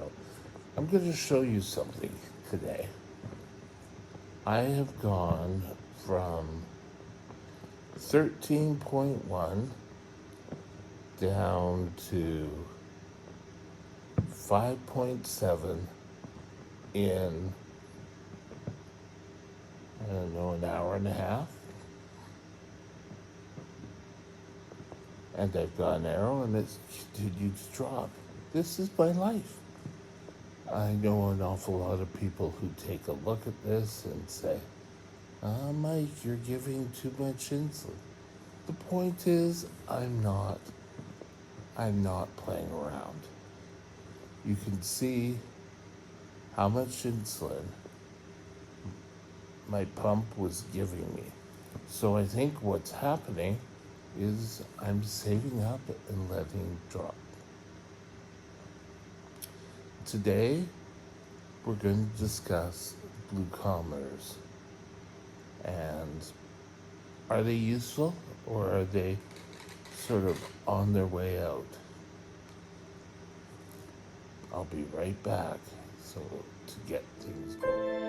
out. I'm going to show you something today. I have gone from 13.1 down to 5.7 in, I don't know, an hour and a half. And I've gone narrow and it's continued to drop. This is my life. I know an awful lot of people who take a look at this and say, Mike, you're giving too much insulin. The point is, I'm not playing around. You can see how much insulin my pump was giving me. So I think what's happening is I'm saving up and letting it drop. Today, we're going to discuss glucometers. And are they useful or are they sort of on their way out? I'll be right back so to get things going.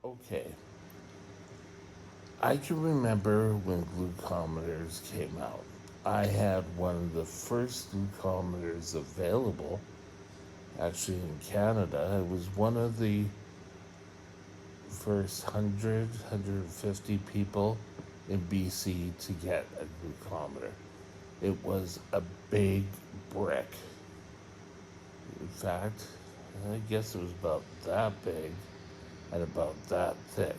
Okay. I can remember when glucometers came out. I had one of the first glucometers available, actually in Canada. It was one of the first 150 people in BC to get a glucometer. It was a big brick. In fact, I guess it was about that big and about that thick.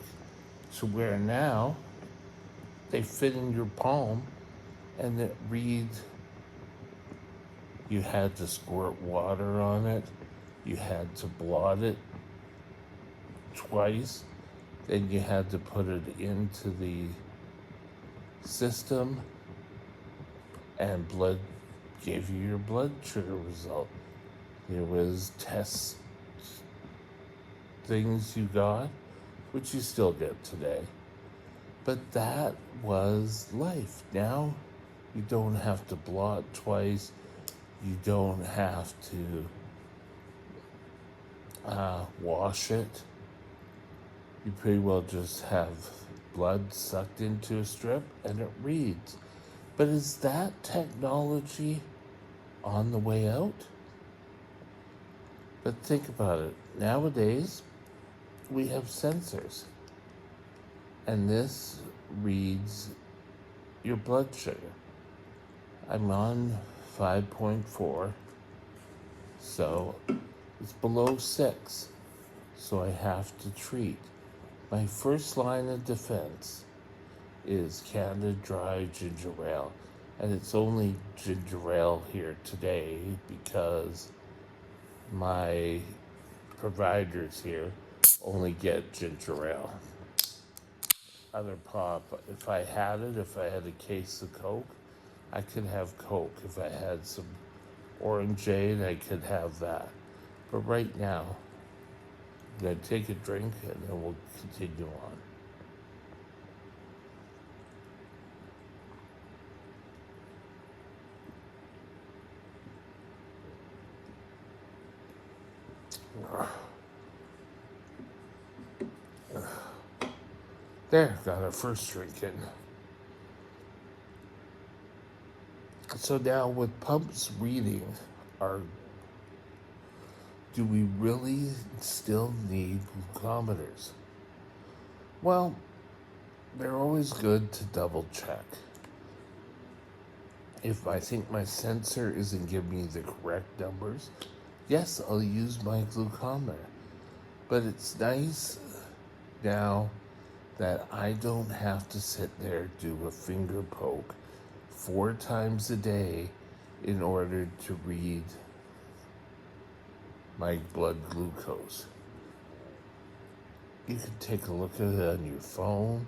So where now they fit in your palm and it reads, you had to squirt water on it, you had to blot it twice, then you had to put it into the system, and blood gave you your blood sugar result. There was test things you got, which you still get today. But that was life. Now you don't have to blot twice. You don't have to wash it. You pretty well just have blood sucked into a strip and it reads. But is that technology on the way out? But think about it. Nowadays, we have sensors. And this reads your blood sugar. I'm on 5.4, so it's below 6. So I have to treat. My first line of defense is Canada Dry Ginger Ale. And it's only ginger ale here today because my providers here only get ginger ale. Other pop, if I had a case of Coke, I could have Coke. If I had some orangeade, I could have that. But right now, I'm going to take a drink and then we'll continue on. There, got our first drink in. So now with pumps reading our Do we really still need glucometers? Well, they're always good to double check. If I think my sensor isn't giving me the correct numbers, yes, I'll use my glucometer. But it's nice now that I don't have to sit there do a finger poke 4 times a day in order to read my blood glucose. You can take a look at it on your phone,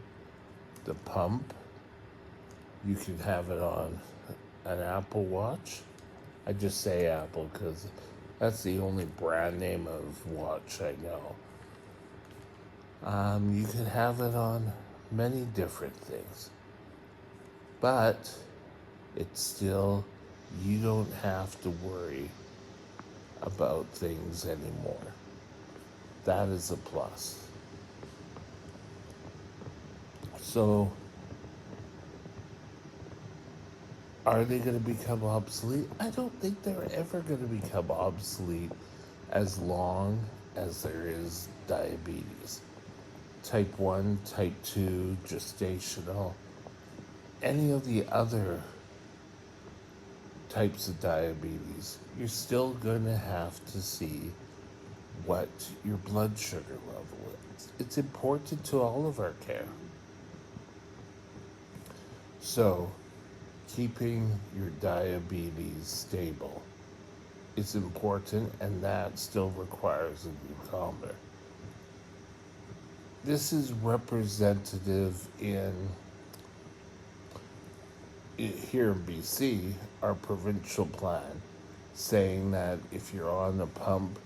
the pump. You can have it on an Apple Watch. I just say Apple because that's the only brand name of watch I know. You can have it on many different things, but it's still, you don't have to worry about things anymore. That is a plus. So, are they going to become obsolete? I don't think they're ever going to become obsolete as long as there is diabetes. Type 1, type 2, gestational, any of the other types of diabetes, you're still going to have to see what your blood sugar level is. It's important to all of our care. So, keeping your diabetes stable is important, and that still requires a glucometer. This is representative here in BC, our provincial plan, saying that if you're on a pump,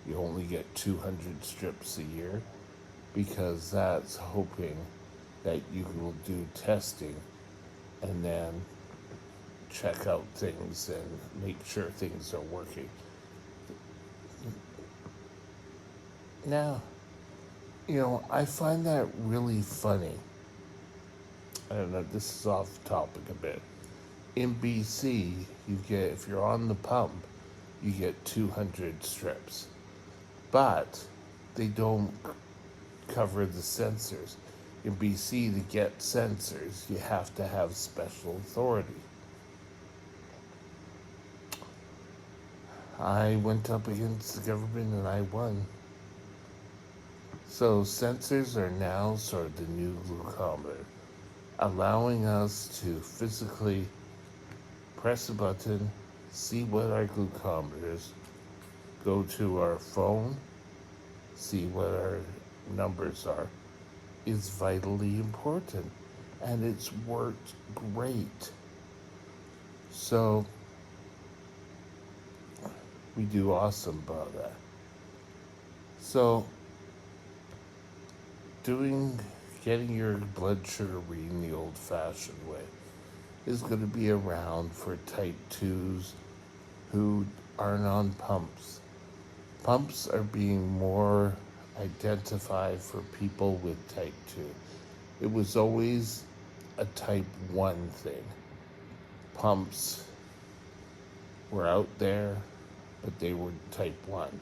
you only get 200 strips a year, because that's hoping that you will do testing and then check out things and make sure things are working. Now, I find that really funny. I don't know, this is off topic a bit. In BC, if you're on the pump, you get 200 strips. But they don't cover the sensors. In BC, to get sensors, you have to have special authority. I went up against the government and I won. So sensors are now sort of the new glucometer, allowing us to physically press a button, see what our glucometer is, go to our phone, see what our numbers are, is vitally important. And it's worked great. So we do awesome about that. So getting your blood sugar reading the old-fashioned way is going to be around for type 2s who aren't on pumps. Pumps are being more identified for people with type 2. It was always a type 1 thing. Pumps were out there, but they were type 1.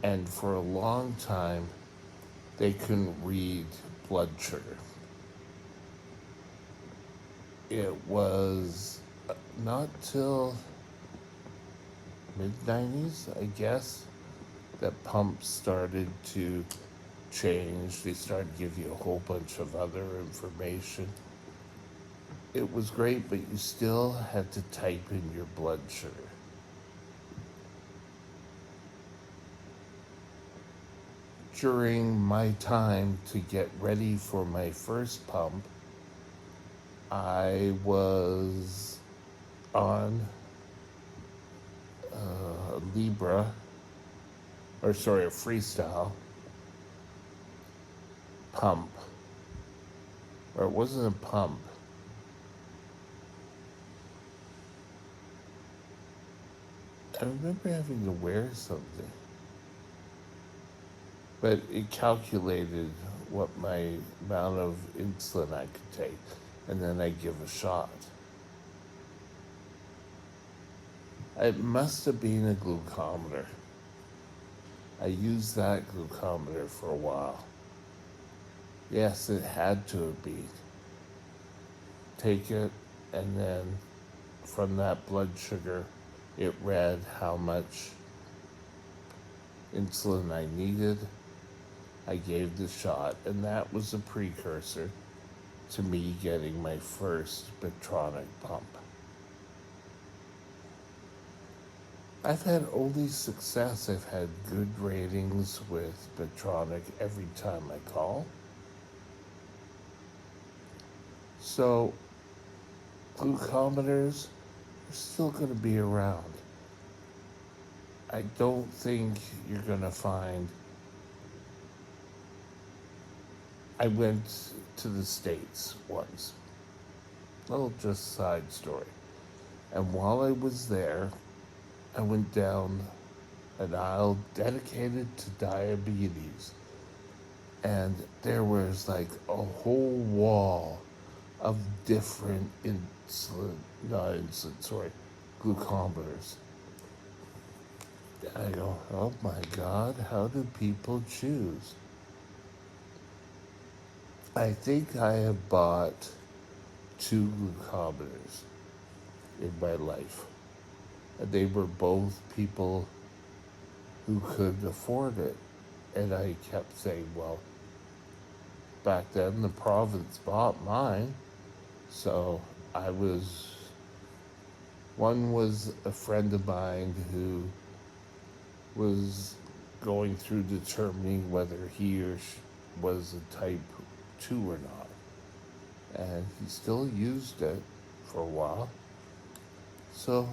And for a long time, they couldn't read blood sugar. It was not till mid-90s, I guess, that pumps started to change. They started to give you a whole bunch of other information. It was great, but you still had to type in your blood sugar. During my time to get ready for my first pump, I was on a freestyle pump. Or it wasn't a pump. I remember having to wear something. But it calculated what my amount of insulin I could take, and then I give a shot. It must have been a glucometer. I used that glucometer for a while. Yes, it had to have been. Take it, and then from that blood sugar, it read how much insulin I needed. I gave the shot, and that was a precursor to me getting my first Medtronic pump. I've had only success. I've had good ratings with Medtronic every time I call. So, glucometers are still going to be around. I don't think you're going to find. I went to the States once. Little just side story. And while I was there, I went down an aisle dedicated to diabetes. And there was like a whole wall of different glucometers. I go, oh my God, how do people choose? I think I have bought 2 glucometers in my life. And they were both people who could afford it. And I kept saying, well, back then the province bought mine. So one was a friend of mine who was going through determining whether he or she was a type 2 or not. And he still used it for a while. So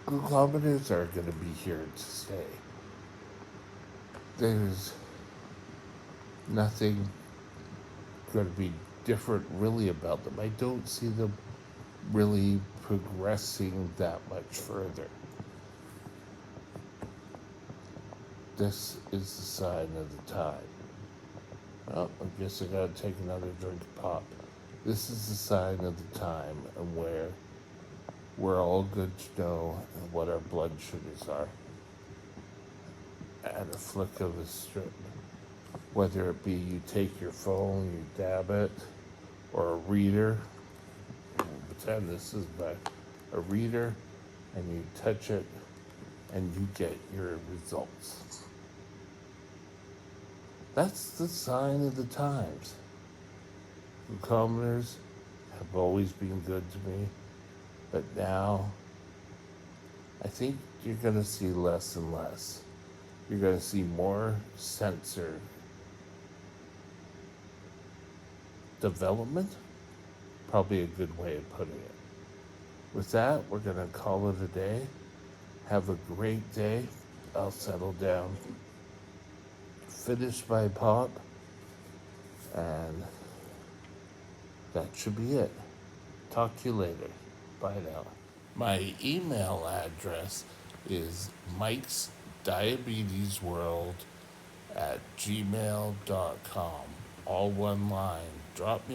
glucometers are going to be here to stay. There's nothing going to be different really about them. I don't see them really progressing that much further. This is the sign of the time. Well, I guess I gotta take another drink of pop. This is the sign of the time and where we're all good to know what our blood sugars are at a flick of a strip. Whether it be you take your phone, you dab it, or a reader. Pretend this is a reader, and you touch it, and you get your results. That's the sign of the times. Glucometers have always been good to me, but now I think you're going to see less and less. You're going to see more sensor development, probably a good way of putting it. With that, we're going to call it a day. Have a great day. I'll settle down, finish my pop, and that should be it. Talk to you later. Bye now. My email address is mikesdiabetesworld@gmail.com. All one line. Drop me